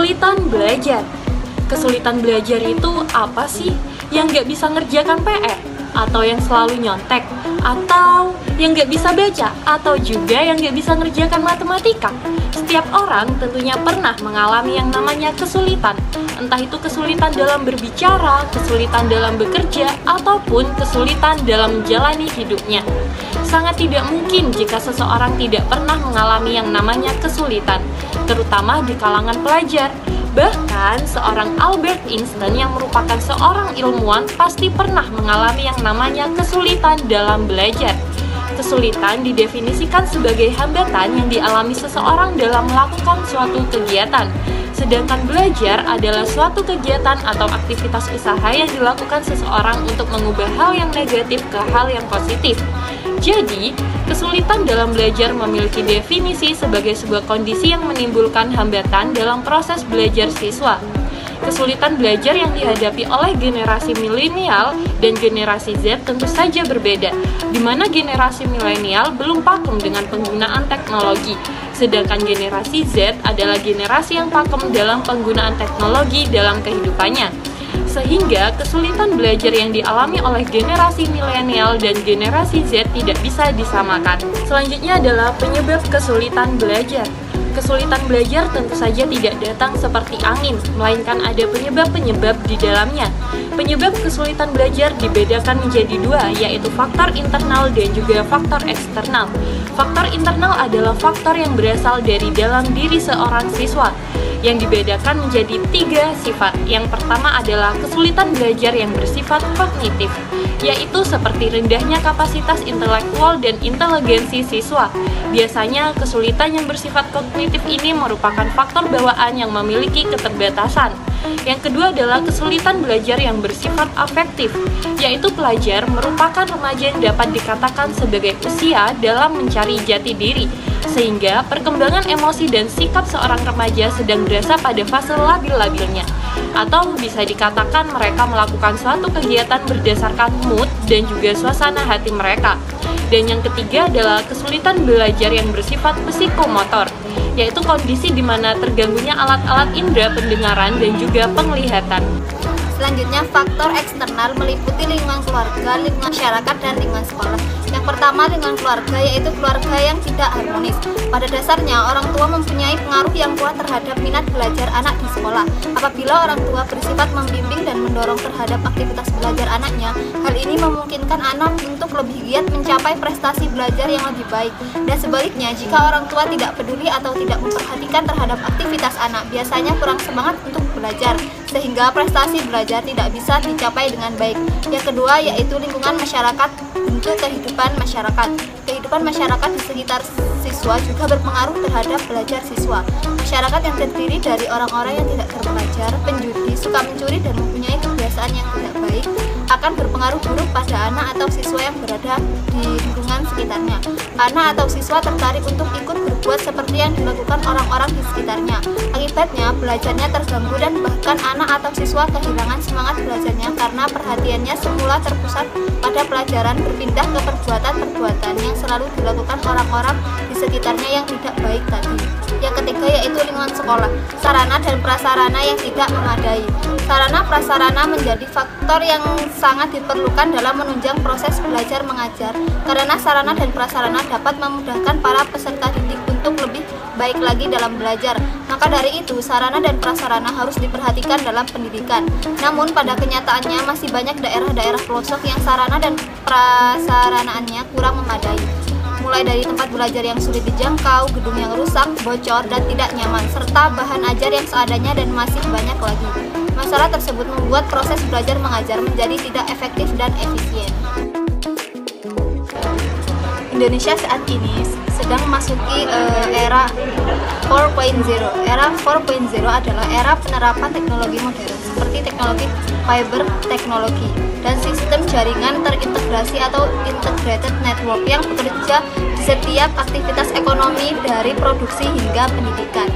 Kesulitan belajar. Kesulitan belajar itu apa sih? Yang nggak bisa ngerjakan PR? Atau yang selalu nyontek? Atau yang nggak bisa baca? Atau juga yang nggak bisa ngerjakan matematika? Setiap orang tentunya pernah mengalami yang namanya kesulitan. Entah itu kesulitan dalam berbicara, kesulitan dalam bekerja, ataupun kesulitan dalam menjalani hidupnya. Sangat tidak mungkin jika seseorang tidak pernah mengalami yang namanya kesulitan, terutama di kalangan pelajar. Bahkan seorang Albert Einstein yang merupakan seorang ilmuwan pasti pernah mengalami yang namanya kesulitan dalam belajar. Kesulitan didefinisikan sebagai hambatan yang dialami seseorang dalam melakukan suatu kegiatan. Sedangkan belajar adalah suatu kegiatan atau aktivitas usaha yang dilakukan seseorang untuk mengubah hal yang negatif ke hal yang positif. Jadi, kesulitan dalam belajar memiliki definisi sebagai sebuah kondisi yang menimbulkan hambatan dalam proses belajar siswa. Kesulitan belajar yang dihadapi oleh generasi milenial dan generasi Z tentu saja berbeda, di mana generasi milenial belum pakem dengan penggunaan teknologi, sedangkan generasi Z adalah generasi yang pakem dalam penggunaan teknologi dalam kehidupannya. Sehingga kesulitan belajar yang dialami oleh generasi milenial dan generasi Z tidak bisa disamakan. Selanjutnya adalah penyebab kesulitan belajar. Kesulitan belajar tentu saja tidak datang seperti angin, melainkan ada penyebab-penyebab di dalamnya. Penyebab kesulitan belajar dibedakan menjadi dua, yaitu faktor internal dan juga faktor eksternal. Faktor internal adalah faktor yang berasal dari dalam diri seorang siswa, yang dibedakan menjadi tiga sifat. Yang pertama adalah kesulitan belajar yang bersifat kognitif, yaitu seperti rendahnya kapasitas intelektual dan inteligensi siswa. Biasanya kesulitan yang bersifat kognitif ini merupakan faktor bawaan yang memiliki keterbatasan. Yang kedua adalah kesulitan belajar yang bersifat afektif, yaitu pelajar merupakan remaja yang dapat dikatakan sebagai usia dalam mencari jati diri, sehingga perkembangan emosi dan sikap seorang remaja sedang berada pada fase labil-labilnya. Atau bisa dikatakan mereka melakukan suatu kegiatan berdasarkan mood dan juga suasana hati mereka. Dan yang ketiga adalah kesulitan belajar yang bersifat psikomotor, yaitu kondisi di mana terganggunya alat-alat indera pendengaran dan juga penglihatan. Selanjutnya, faktor eksternal meliputi lingkungan keluarga, lingkungan masyarakat, dan lingkungan sekolah. Yang pertama, lingkungan keluarga, yaitu keluarga yang tidak harmonis. Pada dasarnya, orang tua mempunyai pengaruh yang kuat terhadap minat belajar anak di sekolah. Apabila orang tua bersifat membimbing dan mendorong terhadap aktivitas belajar anaknya, hal ini memungkinkan anak untuk lebih giat mencapai prestasi belajar yang lebih baik. Dan sebaliknya, jika orang tua tidak peduli atau tidak memperhatikan terhadap aktivitas anak, biasanya kurang semangat untuk belajar, sehingga prestasi belajar tidak bisa dicapai dengan baik. Yang kedua, yaitu lingkungan masyarakat, bentuk kehidupan masyarakat. Kehidupan masyarakat di sekitar siswa juga berpengaruh terhadap belajar siswa. Masyarakat yang terdiri dari orang-orang yang tidak terpelajar, penjudi, suka mencuri, dan mempunyai kebiasaan yang tidak baik akan berpengaruh buruk pada anak atau siswa yang berada di lingkungan sekitarnya. Anak atau siswa tertarik untuk ikut berbuat seperti yang dilakukan orang-orang di sekitarnya. Akibatnya, belajarnya terganggu dan bahkan anak atau siswa kehilangan semangat belajarnya karena perhatiannya semula terpusat pada pelajaran berpindah ke perbuatan-perbuatan yang selalu dilakukan orang-orang di sekitarnya yang tidak baik tadi. Yang ketiga, yaitu lingkungan sekolah, sarana dan prasarana yang tidak memadai. Sarana prasarana menjadi faktor yang sangat diperlukan dalam menunjang proses belajar mengajar, karena sarana dan prasarana dapat memudahkan para peserta didik untuk lebih baik lagi dalam belajar. Maka dari itu, sarana dan prasarana harus diperhatikan dalam pendidikan. Namun pada kenyataannya masih banyak daerah-daerah pelosok yang sarana dan prasaranaannya kurang memadai. Mulai dari tempat belajar yang sulit dijangkau, gedung yang rusak, bocor, dan tidak nyaman, serta bahan ajar yang seadanya dan masih banyak lagi. Masalah tersebut membuat proses belajar mengajar menjadi tidak efektif dan efisien. Indonesia saat ini sedang memasuki era 4.0. Era 4.0 adalah era penerapan teknologi modern seperti teknologi fiber teknologi dan sistem jaringan terintegrasi atau integrated network yang bekerja di setiap aktivitas ekonomi dari produksi hingga pendidikan.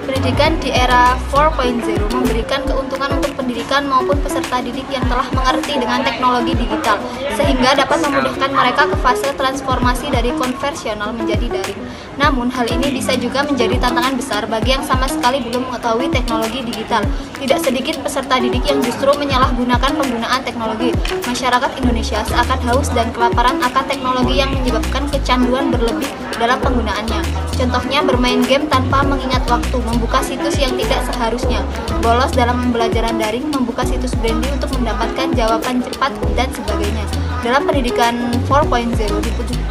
Pendidikan di era 4.0 memberikan keuntungan untuk pendidikan maupun peserta didik yang telah mengerti dengan teknologi digital, sehingga dapat memudahkan mereka ke fase transformasi dari konvensional menjadi daring. Namun, hal ini bisa juga menjadi tantangan besar bagi yang sama sekali belum mengetahui teknologi digital. Tidak sedikit peserta didik yang justru menyalahgunakan penggunaan teknologi. Masyarakat Indonesia seakan haus dan kelaparan akan teknologi yang menyebabkan kecanduan berlebih dalam penggunaannya. Contohnya bermain game tanpa mengingat waktu, membuka situs yang tidak seharusnya, bolos dalam pembelajaran daring, membuka situs brandy untuk mendapatkan jawaban cepat, dan sebagainya. Dalam pendidikan 4.0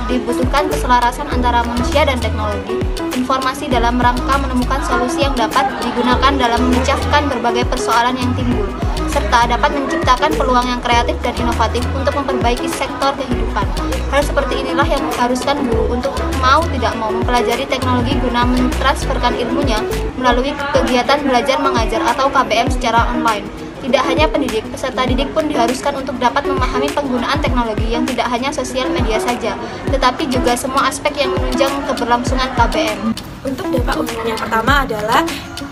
dibutuhkan keselarasan antara manusia dan teknologi, informasi dalam rangka menemukan solusi yang dapat digunakan dalam memecahkan berbagai persoalan yang timbul, serta dapat menciptakan peluang yang kreatif dan inovatif untuk memperbaiki sektor kehidupan. Hal seperti inilah yang mengharuskan guru untuk mau tidak mau mempelajari teknologi guna mentransferkan ilmunya melalui kegiatan belajar mengajar atau KBM secara online. Tidak hanya pendidik, peserta didik pun diharuskan untuk dapat memahami penggunaan teknologi yang tidak hanya sosial media saja, tetapi juga semua aspek yang menunjang keberlangsungan KBM. Untuk dampak umum yang pertama adalah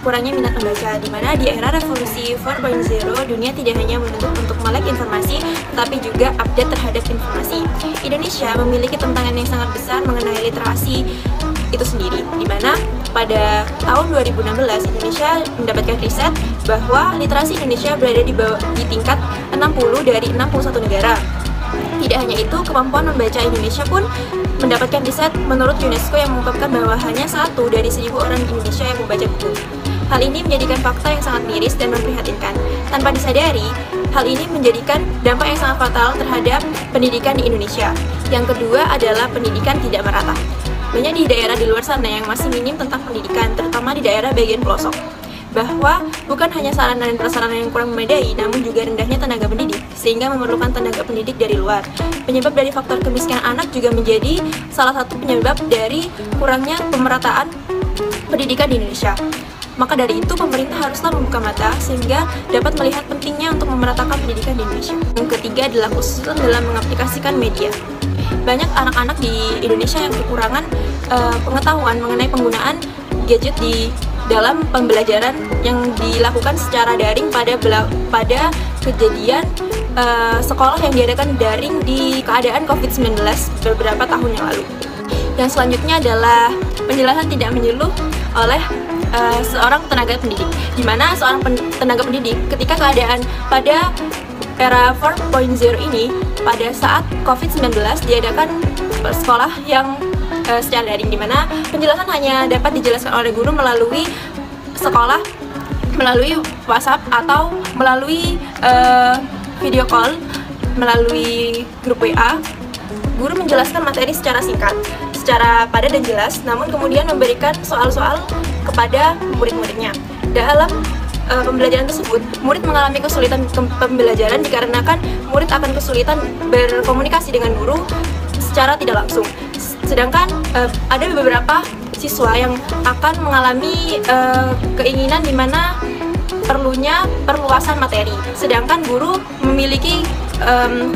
kurangnya minat membaca, di mana di era revolusi 4.0 dunia tidak hanya menuntut untuk melek informasi, tetapi juga update terhadap informasi. Indonesia memiliki tantangan yang sangat besar mengenai literasi itu sendiri, di mana pada tahun 2016 Indonesia mendapatkan riset bahwa literasi Indonesia berada di tingkat 60 dari 61 negara. Tidak hanya itu, kemampuan membaca Indonesia pun mendapatkan riset menurut UNESCO yang mengungkapkan bahwa hanya 1 dari 1000 orang di Indonesia yang membaca buku. Hal ini menjadikan fakta yang sangat miris dan memprihatinkan. Tanpa disadari, hal ini menjadikan dampak yang sangat fatal terhadap pendidikan di Indonesia. Yang kedua adalah pendidikan tidak merata. Banyak di daerah di luar sana yang masih minim tentang pendidikan, terutama di daerah bagian pelosok. Bahwa bukan hanya sarana dan prasarana yang kurang memadai, namun juga rendahnya tenaga pendidik, sehingga memerlukan tenaga pendidik dari luar. Penyebab dari faktor kemiskinan anak juga menjadi salah satu penyebab dari kurangnya pemerataan pendidikan di Indonesia. Maka dari itu, pemerintah haruslah membuka mata sehingga dapat melihat pentingnya untuk memeratakan pendidikan di Indonesia. Yang ketiga adalah kesulitan dalam mengaplikasikan media. Banyak anak-anak di Indonesia yang kekurangan pengetahuan mengenai penggunaan gadget di dalam pembelajaran yang dilakukan secara daring pada kejadian sekolah yang diadakan daring di keadaan COVID-19 beberapa tahun yang lalu. Yang selanjutnya adalah penjelasan tidak menyeluruh oleh seorang tenaga pendidik, di mana seorang tenaga pendidik ketika keadaan pada era 4.0 ini, pada saat COVID-19 diadakan sekolah yang secara daring, di mana penjelasan hanya dapat dijelaskan oleh guru melalui sekolah, melalui WhatsApp atau melalui video call, melalui grup WA. Guru menjelaskan materi secara singkat, secara padat dan jelas, namun kemudian memberikan soal-soal kepada murid-muridnya. Dalam pembelajaran tersebut, murid mengalami kesulitan pembelajaran dikarenakan murid akan kesulitan berkomunikasi dengan guru secara tidak langsung. Sedangkan ada beberapa siswa yang akan mengalami keinginan di mana perlunya perluasan materi, sedangkan guru memiliki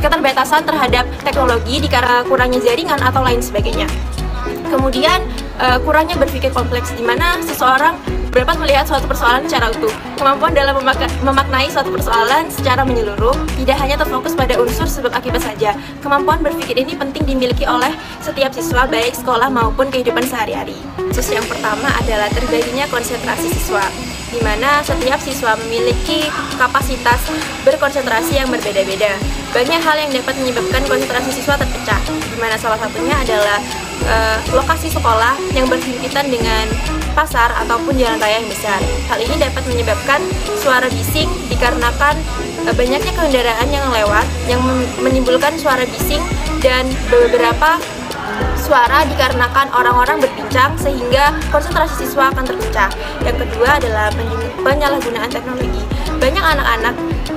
keterbatasan terhadap teknologi dikarenakan kurangnya jaringan atau lain sebagainya. Kemudian kurangnya berpikir kompleks, di mana seseorang dapat melihat suatu persoalan secara utuh. Kemampuan dalam memaknai suatu persoalan secara menyeluruh tidak hanya terfokus pada unsur sebab akibat saja. Kemampuan berpikir ini penting dimiliki oleh setiap siswa, baik sekolah maupun kehidupan sehari-hari. Khusus yang pertama adalah terbaginya konsentrasi siswa, di mana setiap siswa memiliki kapasitas berkonsentrasi yang berbeda-beda. Banyak hal yang dapat menyebabkan konsentrasi siswa terpecah, di mana salah satunya adalah lokasi sekolah yang berhimpitan dengan pasar ataupun jalan raya yang besar. Hal ini dapat menyebabkan suara bising dikarenakan banyaknya kendaraan yang lewat yang menimbulkan suara bising, dan beberapa suara dikarenakan orang-orang berbincang sehingga konsentrasi siswa akan terpecah. Yang kedua adalah penyalahgunaan teknologi. Banyak anak-anak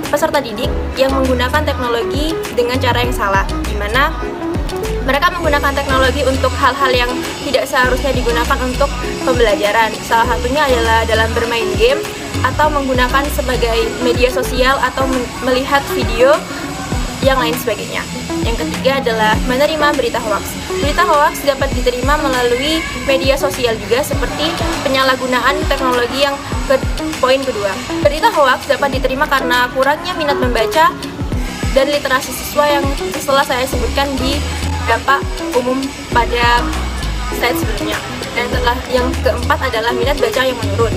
peserta didik yang menggunakan teknologi dengan cara yang salah, di mana mereka menggunakan teknologi untuk hal-hal yang tidak seharusnya digunakan untuk pembelajaran. Salah satunya adalah dalam bermain game atau menggunakan sebagai media sosial atau melihat video yang lain sebagainya. Yang ketiga adalah menerima berita hoax. Berita hoax dapat diterima melalui media sosial juga, seperti penyalahgunaan teknologi yang poin kedua. Berita hoax dapat diterima karena kurangnya minat membaca dan literasi siswa yang setelah saya sebutkan di dampak umum pada slide sebelumnya. Dan setelah yang keempat adalah minat baca yang menurun.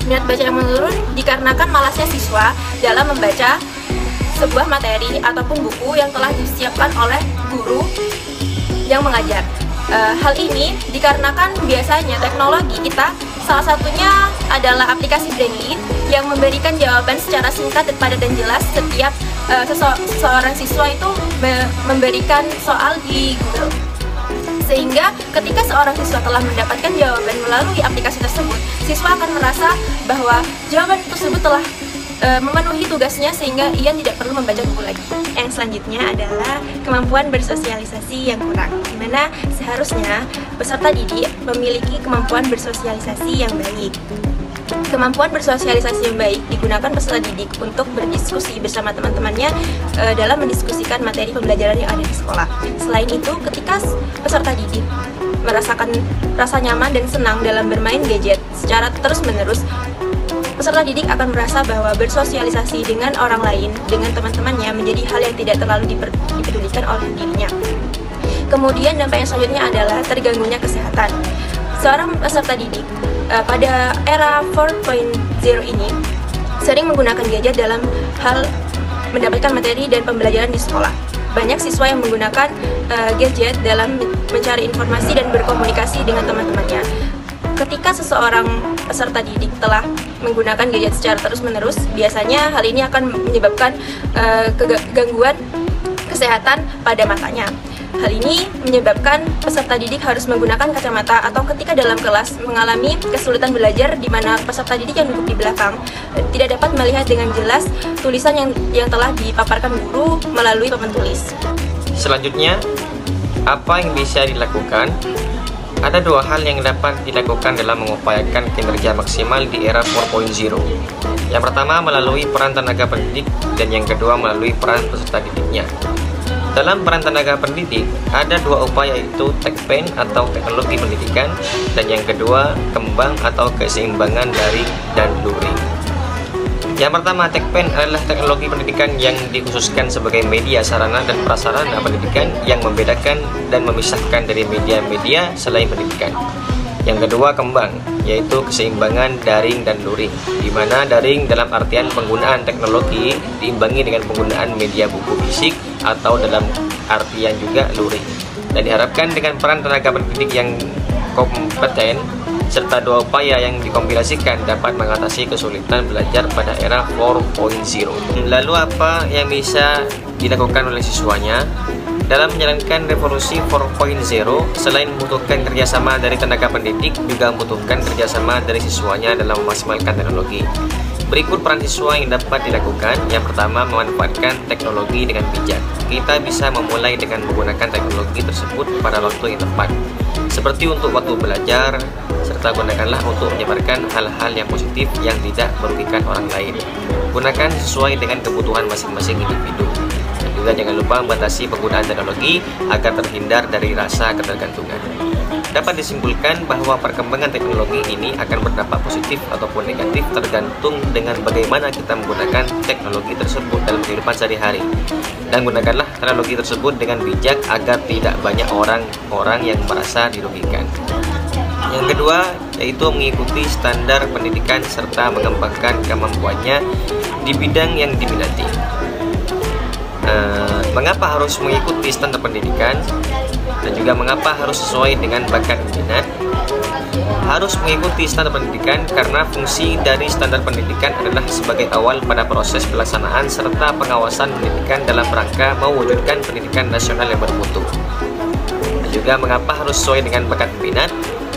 Minat baca yang menurun dikarenakan malasnya siswa dalam membaca sebuah materi ataupun buku yang telah disiapkan oleh guru yang mengajar. Hal ini dikarenakan biasanya teknologi kita salah satunya adalah aplikasi Brainly yang memberikan jawaban secara singkat, padat dan jelas setiap seorang siswa itu memberikan soal di Google. Sehingga ketika seorang siswa telah mendapatkan jawaban melalui aplikasi tersebut, siswa akan merasa bahwa jawaban tersebut telah memenuhi tugasnya sehingga ia tidak perlu membaca buku lagi. Yang selanjutnya adalah kemampuan bersosialisasi yang kurang, di mana seharusnya peserta didik memiliki kemampuan bersosialisasi yang baik. Kemampuan bersosialisasi yang baik digunakan peserta didik untuk berdiskusi bersama teman-temannya dalam mendiskusikan materi pembelajaran yang ada di sekolah. Selain itu, ketika peserta didik merasakan rasa nyaman dan senang dalam bermain gadget secara terus-menerus, peserta didik akan merasa bahwa bersosialisasi dengan orang lain, dengan teman-temannya menjadi hal yang tidak terlalu dipedulikan oleh dirinya. Kemudian dampak yang selanjutnya adalah terganggunya kesehatan. Seorang peserta didik pada era 4.0 ini sering menggunakan gadget dalam hal mendapatkan materi dan pembelajaran di sekolah. Banyak siswa yang menggunakan gadget dalam mencari informasi dan berkomunikasi dengan teman-temannya. Ketika seseorang peserta didik telah menggunakan gadget secara terus-menerus, biasanya hal ini akan menyebabkan gangguan kesehatan pada matanya. Hal ini menyebabkan peserta didik harus menggunakan kacamata atau ketika dalam kelas mengalami kesulitan belajar di mana peserta didik yang duduk di belakang tidak dapat melihat dengan jelas tulisan yang telah dipaparkan guru melalui papan tulis. Selanjutnya, apa yang bisa dilakukan? Ada dua hal yang dapat dilakukan dalam mengupayakan kinerja maksimal di era 4.0. Yang pertama melalui peran tenaga pendidik dan yang kedua melalui peran peserta didiknya. Dalam peran tenaga pendidik ada dua upaya, yaitu TechPen atau teknologi pendidikan dan yang kedua kembang atau keseimbangan daring dan luring. Yang pertama, TechPen adalah teknologi pendidikan yang dikhususkan sebagai media sarana dan prasarana pendidikan yang membedakan dan memisahkan dari media-media selain pendidikan. Yang kedua, kembang, yaitu keseimbangan daring dan luring, di mana daring dalam artian penggunaan teknologi diimbangi dengan penggunaan media buku fisik atau dalam artian juga luring. Dan diharapkan dengan peran tenaga pendidik yang kompeten serta dua upaya yang dikombinasikan dapat mengatasi kesulitan belajar pada era 4.0. Lalu apa yang bisa dilakukan oleh siswanya? Dalam menjalankan revolusi 4.0, selain membutuhkan kerjasama dari tenaga pendidik, juga membutuhkan kerjasama dari siswanya dalam memaksimalkan teknologi. Berikut peran siswa yang dapat dilakukan. Yang pertama, memanfaatkan teknologi dengan bijak. Kita bisa memulai dengan menggunakan teknologi tersebut pada waktu yang tepat, seperti untuk waktu belajar, serta gunakanlah untuk menyebarkan hal-hal yang positif yang tidak merugikan orang lain. Gunakan sesuai dengan kebutuhan masing-masing individu. Dan juga jangan lupa membatasi penggunaan teknologi agar terhindar dari rasa ketergantungan. Dapat disimpulkan bahwa perkembangan teknologi ini akan berdampak positif ataupun negatif tergantung dengan bagaimana kita menggunakan teknologi tersebut dalam kehidupan sehari-hari. Dan gunakanlah teknologi tersebut dengan bijak agar tidak banyak orang-orang yang merasa dirugikan. Yang kedua, yaitu mengikuti standar pendidikan serta mengembangkan kemampuannya di bidang yang diminati. Mengapa harus mengikuti standar pendidikan? Dan juga mengapa harus sesuai dengan bakat minat? Harus mengikuti standar pendidikan karena fungsi dari standar pendidikan adalah sebagai awal pada proses pelaksanaan serta pengawasan pendidikan dalam rangka mewujudkan pendidikan nasional yang bermutu. Dan juga mengapa harus sesuai dengan bakat minat?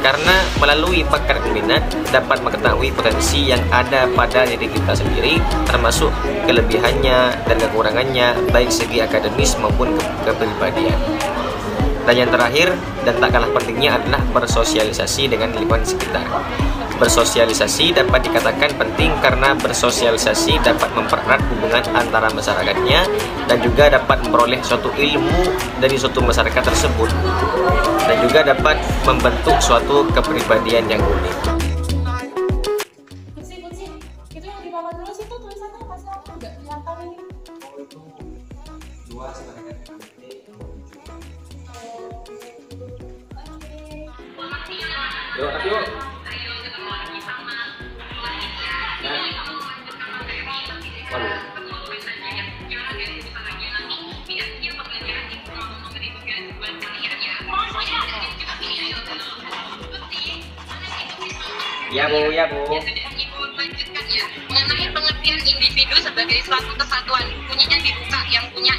Karena melalui bakat minat dapat mengetahui potensi yang ada pada diri kita sendiri, termasuk kelebihannya dan kekurangannya, baik segi akademis maupun kepribadian. Dan yang terakhir dan tak kalah pentingnya adalah bersosialisasi dengan lingkungan sekitar. Bersosialisasi dapat dikatakan penting karena bersosialisasi dapat mempererat hubungan antara masyarakatnya dan juga dapat memperoleh suatu ilmu dari suatu masyarakat tersebut dan juga dapat membentuk suatu kepribadian yang unik. Itu yang di bawah dulu situ tulisannya apa sih? Nggak kelihatan ini. Itu dua sebenarnya. Yuk, yuk. Ya Bu, ya Bu. Ibu lanjutkan ya mengenai pengertian individu sebagai suatu kesatuan, bunyinya dibuka yang punya